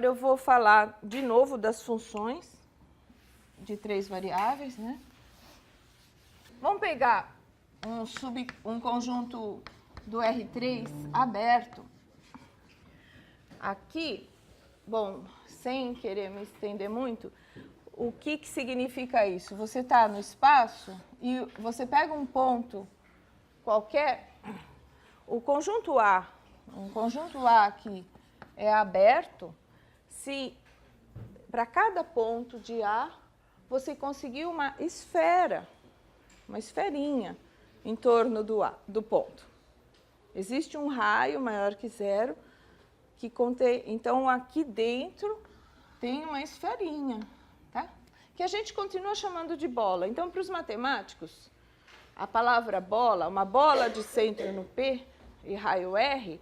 agora eu vou falar de novo das funções de 3 variáveis, né? Vamos pegar um conjunto do R3 aberto. Aqui, bom, sem querer me estender muito, o que significa isso? Você está no espaço e você pega um ponto qualquer, um conjunto A que é aberto, se para cada ponto de A você conseguir uma esfera, uma esferinha em torno do ponto. Existe um raio maior que zero que contém, então aqui dentro tem uma esferinha, tá? Que a gente continua chamando de bola. Então, para os matemáticos, a palavra bola, uma bola de centro no P e raio R,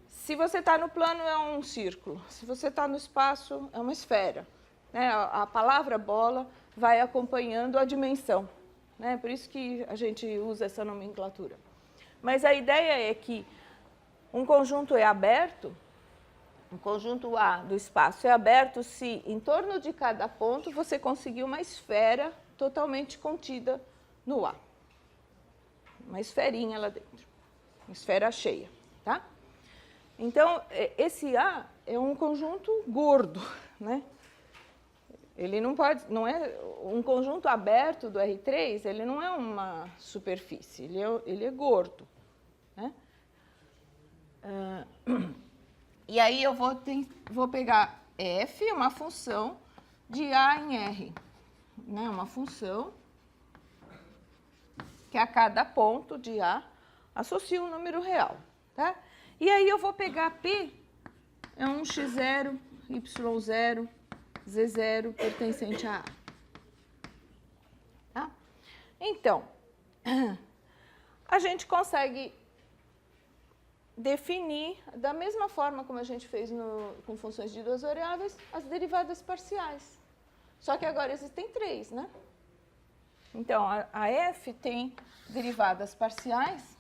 se você está no plano é um círculo, se você está no espaço é uma esfera, né? A palavra bola vai acompanhando a dimensão, né? Por isso que a gente usa essa nomenclatura. Mas a ideia é que um conjunto é aberto, um conjunto A do espaço é aberto se em torno de cada ponto você conseguir uma esfera totalmente contida no A. Uma esferinha lá dentro, uma esfera cheia, tá? Então, esse A é um conjunto gordo, né? Ele não é um conjunto aberto do R3, ele não é uma superfície, ele é gordo, né? E aí eu vou pegar f, uma função de A em R, né? Uma função que a cada ponto de A associa um número real, tá? E aí eu vou pegar P, é um x0, y0, z0 pertencente a A. Tá? Então, a gente consegue definir, da mesma forma como a gente fez com funções de 2 variáveis, as derivadas parciais. Só que agora existem 3, né? Então, a f tem derivadas parciais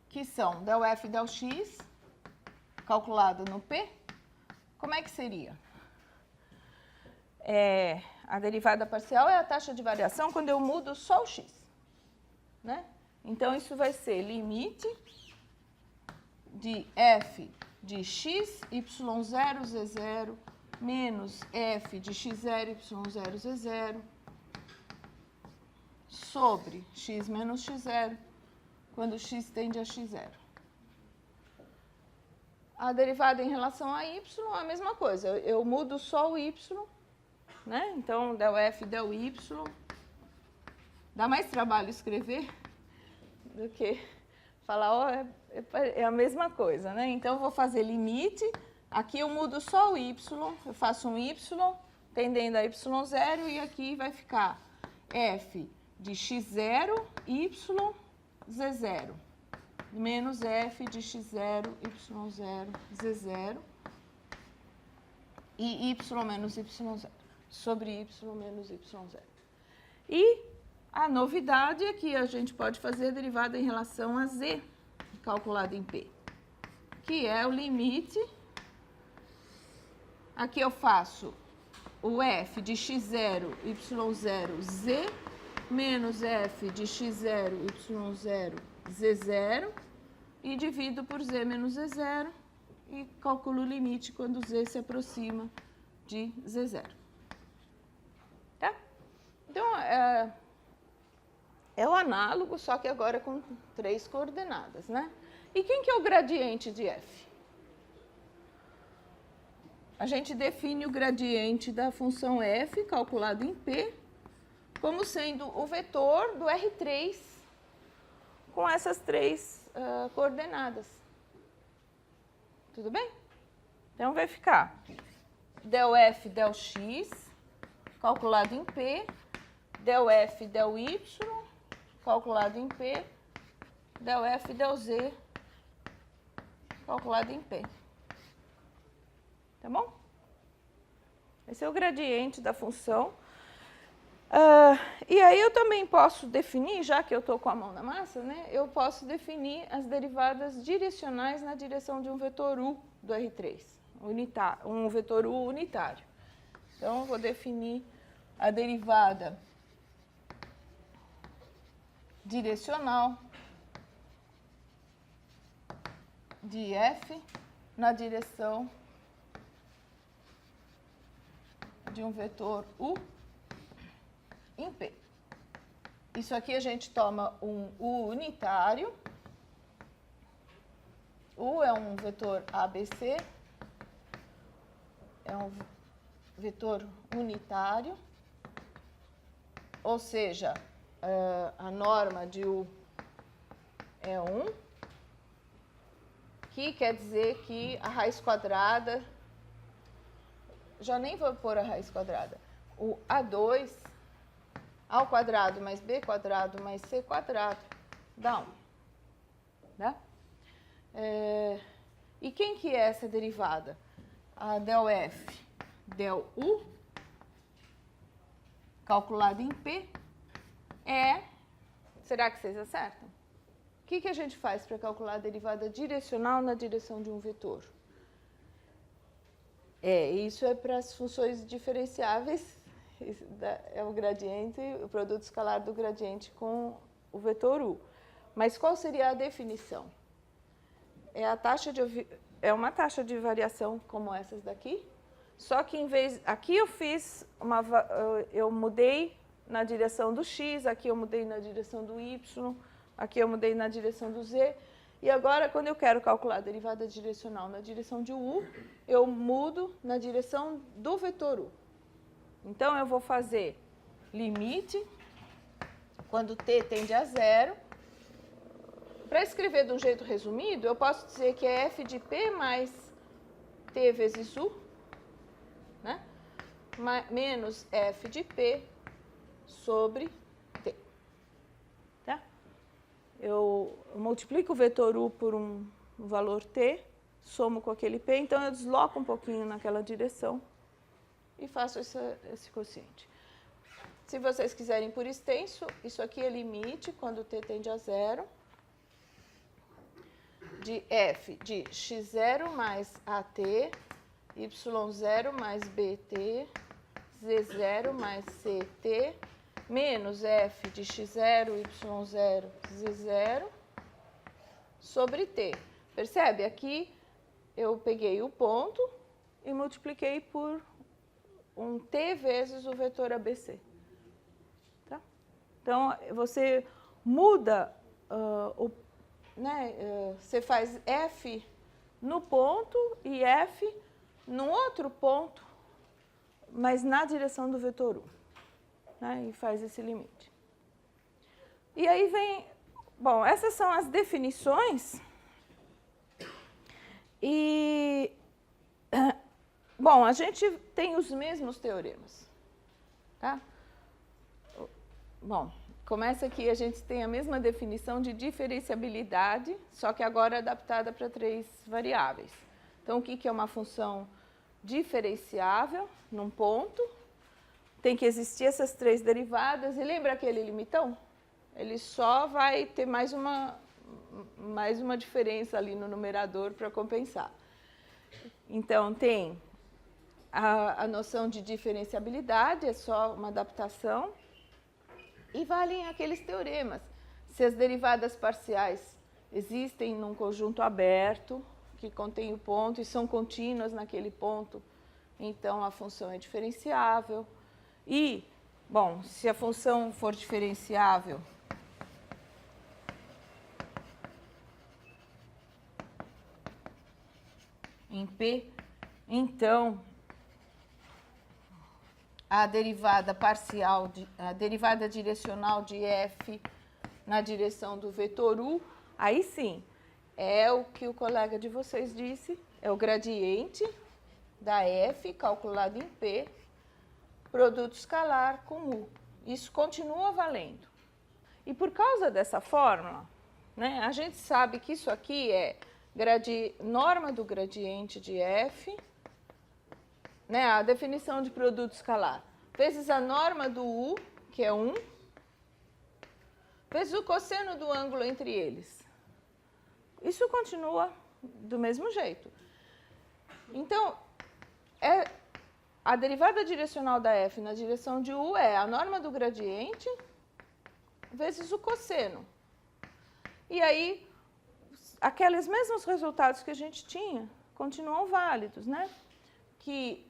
que são del f del x, calculado no P. Como é que seria? A derivada parcial é a taxa de variação quando eu mudo só o x, né? Então, isso vai ser limite de f de x, y0, z0, menos f de x0, y0, z0, sobre x menos x0, quando x tende a x0. A derivada em relação a y é a mesma coisa. Eu mudo só o y, né? Então, del f, del y. Dá mais trabalho escrever do que falar, ó, é a mesma coisa, né? Então, eu vou fazer limite. Aqui eu mudo só o y, eu faço um y tendendo a y0, e aqui vai ficar f de x0, y, z0, menos f de x0, y0, z0, e y menos y0, sobre y menos y0. E a novidade é que a gente pode fazer a derivada em relação a z, calculada em P, que é o limite. Aqui eu faço o f de x0, y0, z, menos f de x0, y0, z0, e divido por z menos z0, e calculo o limite quando z se aproxima de z0. Tá? Então, é o análogo, só que agora com 3 coordenadas, né? E quem que é o gradiente de f? A gente define o gradiente da função f, calculado em P, como sendo o vetor do R3 com essas 3 coordenadas. Tudo bem? Então, vai ficar del f del x, calculado em P, del f del y, calculado em P, del f del z, calculado em P. Tá bom? Esse é o gradiente da função. E aí eu também posso definir, já que eu estou com a mão na massa, né, eu posso definir as derivadas direcionais na direção de um vetor U do R3, um vetor U unitário. Então, eu vou definir a derivada direcional de F na direção de um vetor U em P. Isso aqui a gente toma um U unitário. U é um vetor ABC, é um vetor unitário, ou seja, a norma de U é 1, que quer dizer que a raiz quadrada, já nem vou pôr a raiz quadrada, o A2 ao quadrado mais B quadrado mais C quadrado dá 1. Né? E quem que é essa derivada? A del F, del U, calculada em P, será que vocês acertam? O que a gente faz para calcular a derivada direcional na direção de um vetor? Isso é para as funções diferenciáveis, é o gradiente, o produto escalar do gradiente com o vetor U. Mas qual seria a definição? É uma taxa de variação como essas daqui, só que em vez, aqui eu mudei na direção do x, aqui eu mudei na direção do y, aqui eu mudei na direção do z, e agora quando eu quero calcular a derivada direcional na direção de U, eu mudo na direção do vetor U. Então, eu vou fazer limite, quando t tende a 0. Para escrever de um jeito resumido, eu posso dizer que é f de p mais t vezes u, né? Menos f de p sobre t. Tá? Eu multiplico o vetor u por um valor t, somo com aquele p, então eu desloco um pouquinho naquela direção e faço esse quociente. Se vocês quiserem por extenso, isso aqui é limite, quando t tende a 0, de f de x0 mais at, y0 mais bt, z0 mais ct, menos f de x0, y0, z0, sobre t. Percebe? Aqui eu peguei o ponto e multipliquei por um t vezes o vetor ABC. Tá? Então, você muda você faz f no ponto e f no outro ponto, mas na direção do vetor U. Né? E faz esse limite. E aí vem... Bom, essas são as definições. E... Bom, a gente tem os mesmos teoremas. Tá? Bom... Começa aqui, a gente tem a mesma definição de diferenciabilidade, só que agora adaptada para 3 variáveis. Então, o que é uma função diferenciável num ponto? Tem que existir essas 3 derivadas. E lembra aquele limitão? Ele só vai ter mais uma diferença ali no numerador para compensar. Então, tem a noção de diferenciabilidade, é só uma adaptação. E valem aqueles teoremas. Se as derivadas parciais existem num conjunto aberto, que contém o ponto, e são contínuas naquele ponto, então a função é diferenciável. E, bom, se a função for diferenciável, em P, então a derivada parcial, a derivada direcional de f na direção do vetor U, aí sim, é o que o colega de vocês disse, é o gradiente da f calculado em P, produto escalar com U. Isso continua valendo. E por causa dessa fórmula, né, a gente sabe que isso aqui é norma do gradiente de f, né, a definição de produto escalar, vezes a norma do U, que é 1, vezes o cosseno do ângulo entre eles. Isso continua do mesmo jeito. Então, a derivada direcional da f na direção de u é a norma do gradiente vezes o cosseno. E aí, aqueles mesmos resultados que a gente tinha continuam válidos, né? Que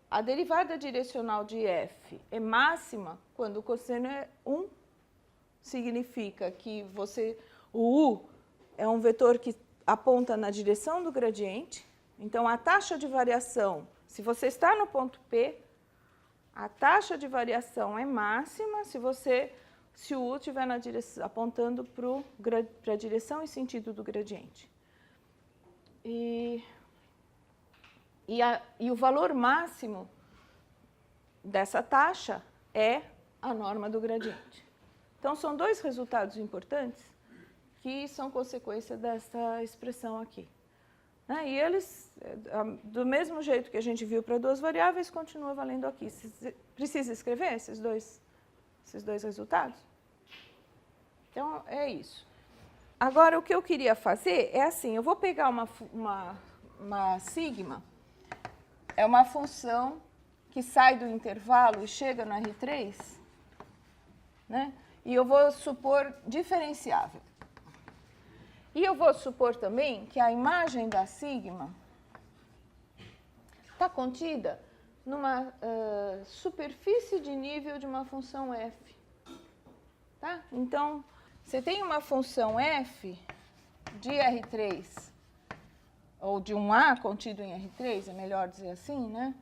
a derivada direcional de f é máxima quando o cosseno é 1. Significa que o u é um vetor que aponta na direção do gradiente. Então, a taxa de variação, se você está no ponto P, a taxa de variação é máxima se o u estiver apontando para a direção e sentido do gradiente. E o valor máximo dessa taxa é a norma do gradiente. Então, são dois resultados importantes que são consequência dessa expressão aqui. E eles, do mesmo jeito que a gente viu para duas variáveis, continua valendo aqui. Precisa escrever esses dois resultados? Então, é isso. Agora, o que eu queria fazer é assim, eu vou pegar uma sigma, é uma função que sai do intervalo e chega no R3, né? E eu vou supor diferenciável. E eu vou supor também que a imagem da sigma está contida numa superfície de nível de uma função f. Tá? Então, você tem uma função f de R3, ou de um A contido em R3, é melhor dizer assim, né?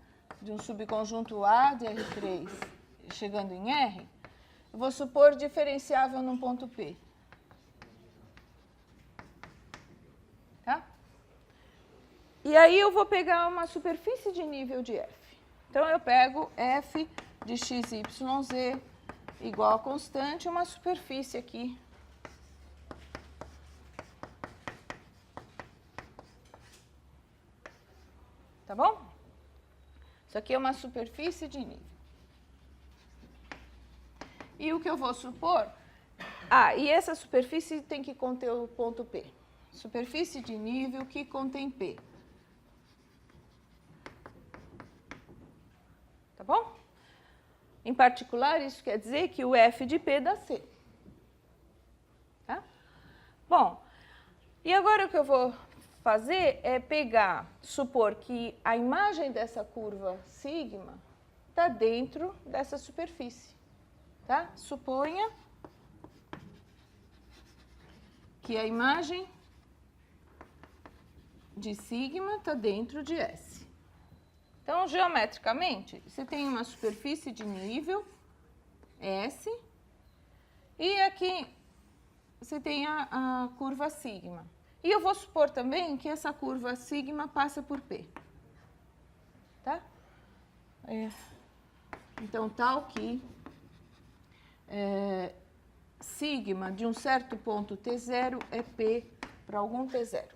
De um subconjunto A de R3 chegando em R, eu vou supor diferenciável num ponto P. Tá? E aí eu vou pegar uma superfície de nível de f. Então, eu pego f de x, y, z igual a constante, uma superfície aqui. Tá bom? Isso aqui é uma superfície de nível. E o que eu vou supor? E essa superfície tem que conter o ponto P. Superfície de nível que contém P. Tá bom? Em particular, isso quer dizer que o f de P dá C. Tá? Bom, e agora o que eu vou fazer é supor que a imagem dessa curva sigma está dentro dessa superfície. Tá? Suponha que a imagem de sigma está dentro de S. Então, geometricamente, você tem uma superfície de nível S e aqui você tem a curva sigma. E eu vou supor também que essa curva sigma passa por P. Tá? Então, tal que sigma de um certo ponto T0 é P para algum T0.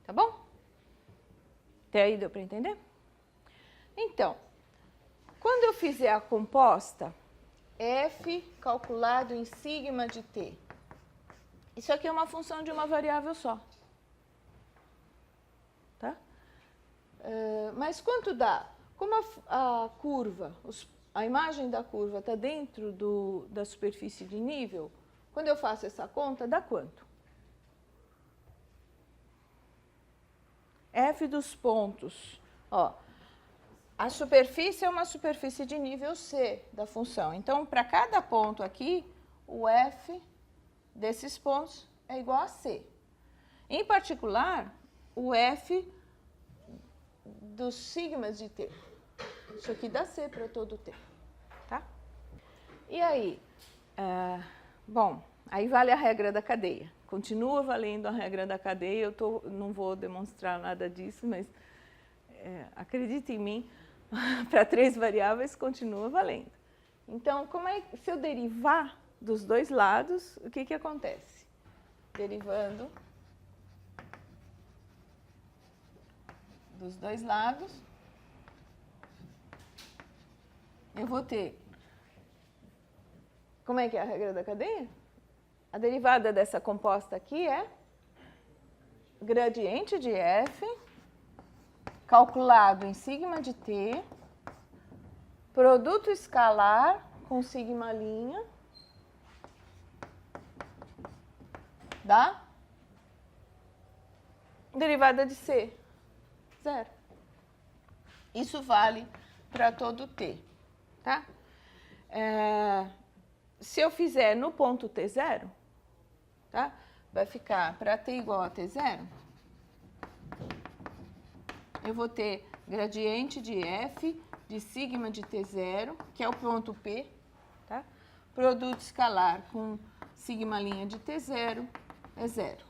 Tá bom? Até aí deu para entender? Então, quando eu fizer a composta, f calculado em sigma de t, isso aqui é uma função de uma variável só. Tá? Mas quanto dá? Como a curva, a imagem da curva está dentro da superfície de nível, quando eu faço essa conta, dá quanto? F dos pontos. A superfície é uma superfície de nível C da função. Então, para cada ponto aqui, o F desses pontos é igual a C. Em particular, o F dos sigmas de T. Isso aqui dá C para todo T. Tá? E aí? Bom, aí vale a regra da cadeia. Continua valendo a regra da cadeia. Eu não vou demonstrar nada disso, mas acredite em mim, para 3 variáveis continua valendo. Então, se eu derivar dos dois lados, o que acontece? Derivando dos dois lados, eu vou ter... Como é que é a regra da cadeia? A derivada dessa composta aqui é gradiente de f calculado em sigma de t, produto escalar com sigma linha, dá derivada de c, zero. Isso vale para todo t, tá? Se eu fizer no ponto t0, tá? Vai ficar para t igual a t0, eu vou ter gradiente de f de sigma de t0, que é o ponto P, tá? Produto escalar com sigma linha de t0 é zero.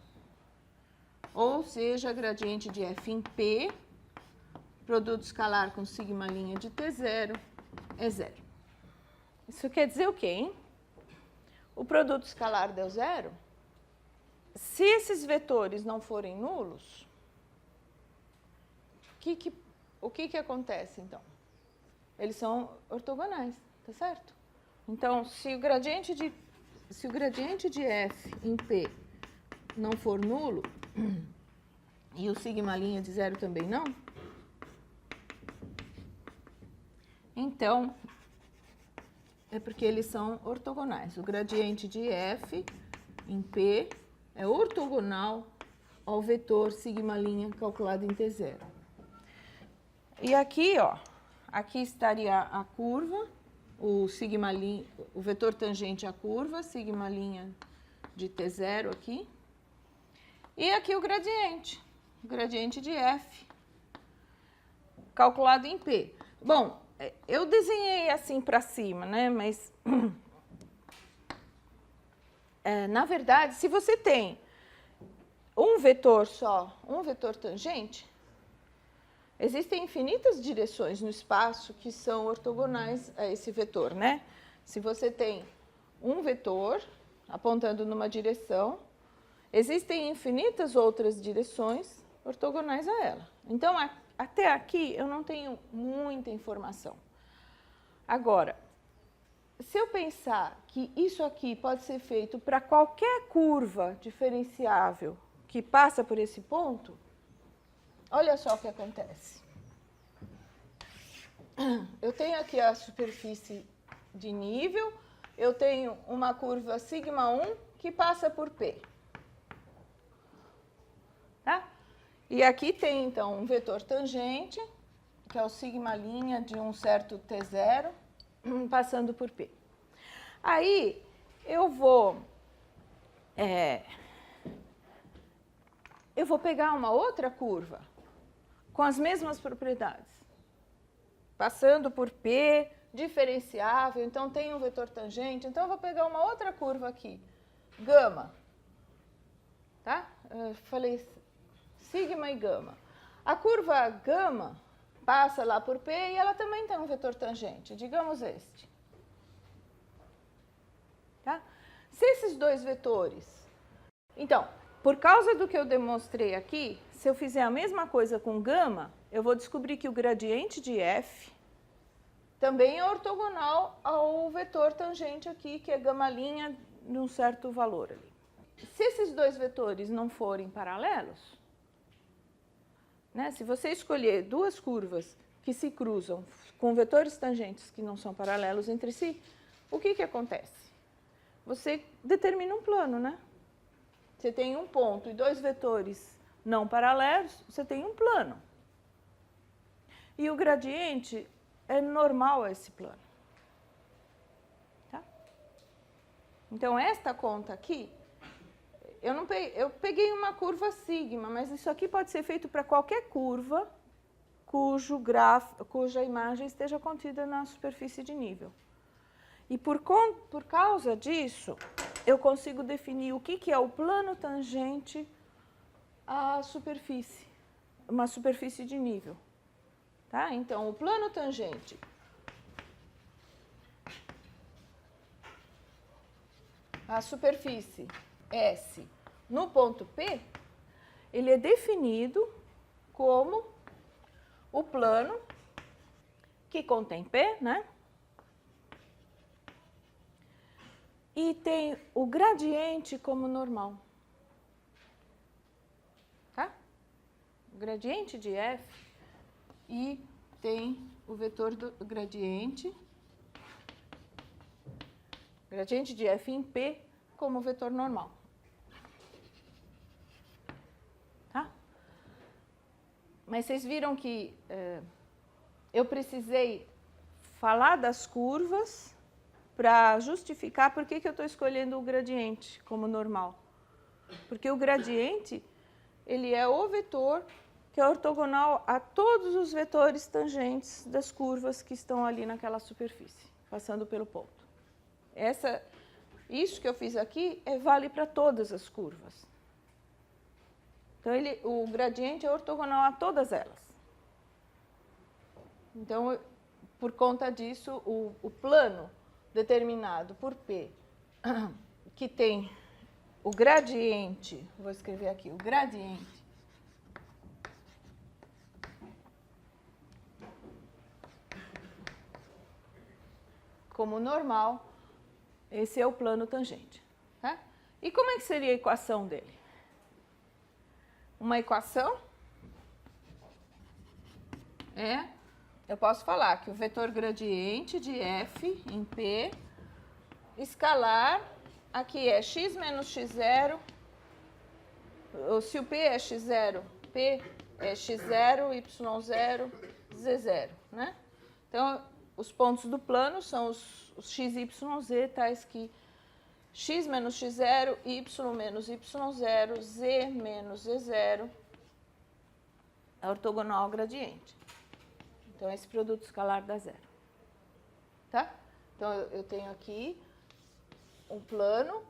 Ou seja, gradiente de f em P, produto escalar com sigma linha de t0 é zero. Isso quer dizer o quê, hein? O produto escalar deu zero? Se esses vetores não forem nulos, o que acontece, então? Eles são ortogonais, tá certo? Então, se o gradiente de f em P não for nulo, e o sigma linha de zero também não, então, é porque eles são ortogonais. O gradiente de f em P é ortogonal ao vetor sigma linha calculado em t0. E aqui, ó, aqui estaria a curva, o vetor tangente à curva, sigma linha de t0 aqui. E aqui o gradiente de f, calculado em P. Bom, eu desenhei assim para cima, né? Mas, na verdade, se você tem um vetor só, um vetor tangente, existem infinitas direções no espaço que são ortogonais a esse vetor, né? Se você tem um vetor apontando numa direção, existem infinitas outras direções ortogonais a ela. Então, até aqui eu não tenho muita informação. Agora, se eu pensar que isso aqui pode ser feito para qualquer curva diferenciável que passa por esse ponto, olha só o que acontece. Eu tenho aqui a superfície de nível, eu tenho uma curva sigma 1 que passa por P. Tá? E aqui tem, então, um vetor tangente, que é o sigma linha de um certo T0, passando por P. Aí, eu vou pegar uma outra curva com as mesmas propriedades, passando por P, diferenciável, então tem um vetor tangente, então eu vou pegar uma outra curva aqui, gama, tá? Eu falei sigma e gama. A curva gama passa lá por P e ela também tem um vetor tangente, digamos este. Tá? Se esses dois vetores... Então, por causa do que eu demonstrei aqui, se eu fizer a mesma coisa com gama, eu vou descobrir que o gradiente de f também é ortogonal ao vetor tangente aqui, que é gama linha de um certo valor ali. Se esses dois vetores não forem paralelos, né, se você escolher duas curvas que se cruzam com vetores tangentes que não são paralelos entre si, o que acontece? Você determina um plano, né? Você tem um ponto e dois vetores não paralelos, você tem um plano. E o gradiente é normal a esse plano. Tá? Então, esta conta aqui, eu peguei uma curva sigma, mas isso aqui pode ser feito para qualquer curva cuja imagem esteja contida na superfície de nível. E por causa disso, eu consigo definir o que é o plano tangente à superfície, uma superfície de nível. Tá? Então, o plano tangente à superfície S no ponto P, ele é definido como o plano que contém P, né? e tem o gradiente como normal. Tá? O gradiente de f e tem o vetor do gradiente de f em p como vetor normal. Tá? Mas vocês viram que eu precisei falar das curvas para justificar por que eu estou escolhendo o gradiente como normal. Porque o gradiente, ele é o vetor que é ortogonal a todos os vetores tangentes das curvas que estão ali naquela superfície, passando pelo ponto. Isso que eu fiz aqui vale para todas as curvas. Então, o gradiente é ortogonal a todas elas. Então, por conta disso, o plano determinado por P, que tem o gradiente, vou escrever aqui, o gradiente como normal, esse é o plano tangente. Tá? E como é que seria a equação dele? Uma equação eu posso falar que o vetor gradiente de f em P, escalar, aqui é x menos x0, se o P é x0, P é x0, y0, z0, né? Então, os pontos do plano são os x, y, z, tais que x menos x0, y menos y0, z menos z0 é ortogonal ao gradiente. Então, esse produto escalar dá zero. Tá? Então, eu tenho aqui um plano,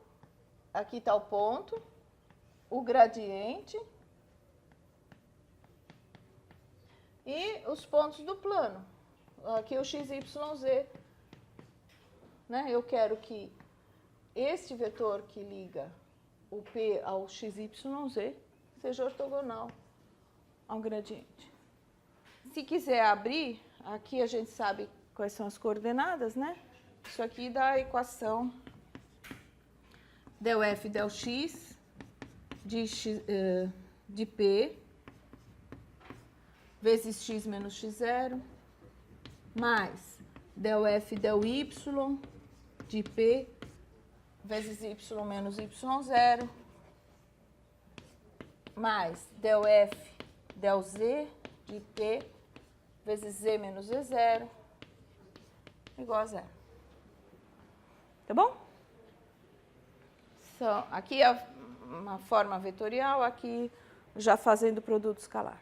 aqui está o ponto, o gradiente e os pontos do plano. Aqui o x, y, z. Né? Eu quero que este vetor que liga o P ao x, y, z seja ortogonal ao gradiente. Se quiser abrir, aqui a gente sabe quais são as coordenadas, né? Isso aqui dá a equação del f del x de P vezes x menos x0 mais del f del y de P vezes y menos y0 mais del f del z de P vezes z menos z0 igual a zero. Tá bom? Aqui é uma forma vetorial, aqui já fazendo produto escalar.